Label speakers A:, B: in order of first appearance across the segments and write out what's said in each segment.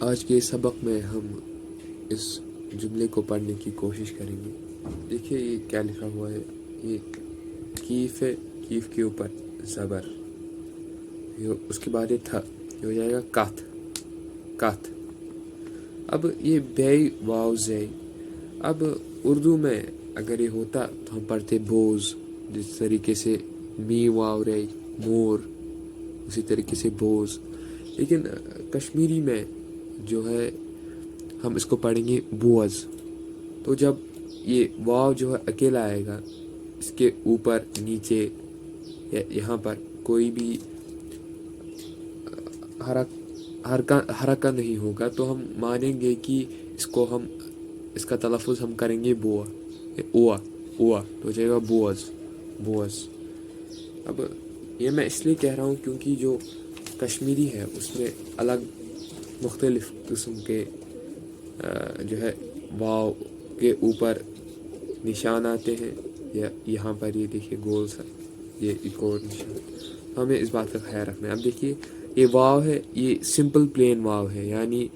A: آج کے سبق میں ہم اس جملے کو پڑھنے کی کوشش کریں گے. دیکھیے یہ کیا لکھا ہوا ہے. یہ کیف ہے, کیف کے اوپر زبر, اس کے بعد یہ تھا, یہ ہو جائے گا کت, کت. اب یہ بے واو زے. اب اردو میں اگر یہ ہوتا تو ہم پڑھتے بوز, جس طریقے سے می واو رے مور, اسی طریقے سے بوز. لیکن کشمیری میں جو ہے ہم اس کو پڑھیں گے بوز. تو جب یہ واو جو ہے اکیلا آئے گا, اس کے اوپر نیچے یا یہاں پر کوئی بھی حرکہ نہیں ہوگا, تو ہم مانیں گے کہ اس کا تلفظ ہم کریں گے بوا, اوا اوا, تو ہو جائے گا بوز, بوز. اب یہ میں اس لیے کہہ رہا ہوں کیونکہ جو کشمیری ہے اس میں الگ مختلف قسم کے جو ہے واو کے اوپر نشان آتے ہیں, یا یہاں پر یہ دیکھیے گول سا, یہ ایک اور نشان. ہمیں اس بات کا خیال رکھنا ہے. اب دیکھیے یہ واو ہے, یہ سمپل پلین واو ہے, یعنی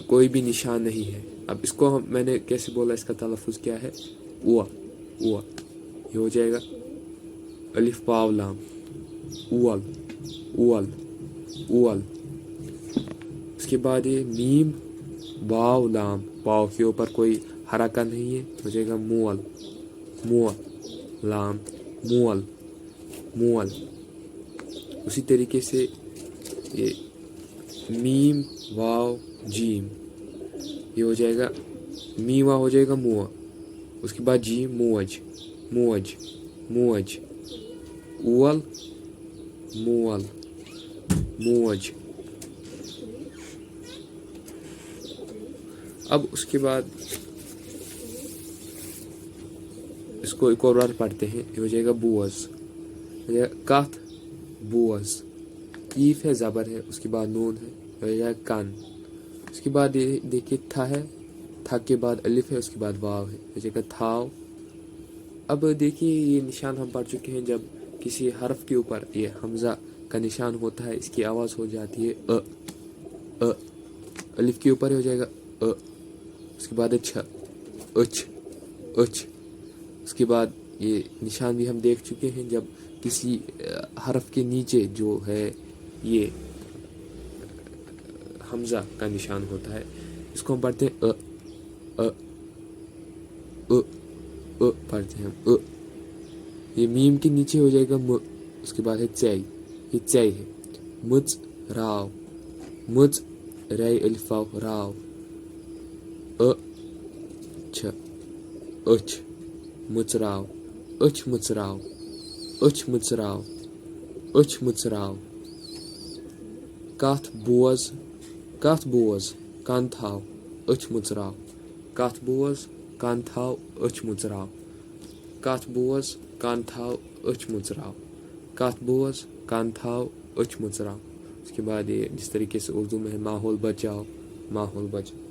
A: کوئی بھی نشان نہیں ہے. اب اس کو میں نے کیسے بولا, اس کا تلفظ کیا ہے, اوا اوا. یہ ہو جائے گا الف واو لام, اول اول اول. اس کے بعد یہ میم واو لام, واو کے اوپر کوئی حرکہ نہیں ہے, ہو جائے گا مول, مول لام مول, مول. اسی طریقے سے یہ میم واو جیم, یہ ہو جائے گا میوا, ہو جائے گا موا. اس کے بعد جیم موج, موج موج. اول مول موج. اب اس کے بعد اس کو ایک اور بار پڑھتے ہیں, یہ ہو جائے گا بوز, ہو جائے گا کت بوز. کیف ہے, زبر ہے, اس کے بعد نون ہے, ہو جائے گا کن. اس کے بعد دیکھیے تھا ہے, تھا کے بعد الف ہے, اس کے بعد واو ہے, ہو جائے گا تھاؤ. اب دیکھیے یہ نشان ہم پڑھ چکے ہیں, جب کسی حرف کے اوپر یہ حمزہ کا نشان ہوتا ہے, اس کی آواز ہو جاتی ہے ا. الف کے اوپر ہو جائے گا ا, اس کے بعد اچھا اچھ اچھ. اس کے بعد یہ نشان بھی ہم دیکھ چکے ہیں, جب کسی حرف کے نیچے جو ہے یہ حمزہ کا نشان ہوتا ہے, اس کو ہم پڑھتے ہیں ا پڑھتے ہیں ہم ا. یہ میم کے نیچے ہو جائے گا م, اس کے بعد ہے چئی, یہ چئی ہے. مچ راو, مچ رے الف واو راو, اچھ اچھ مچراو, اچھ مچراو, اچھ مچراو, اچھ مچراو. کتھ بوز, کتھ بوز کن تھاو, اچھ مچراو. کتھ بوز کن تھاو, اچھ مچراو. کتھ بوز کن تھاو, اچھ مچراو. کتھ بوز کن تھاو, اچھ مچراو. اس کے بعد یہ جس طریقے سے اردو میں ہے ماحول بچاؤ, ماحول بچاؤ.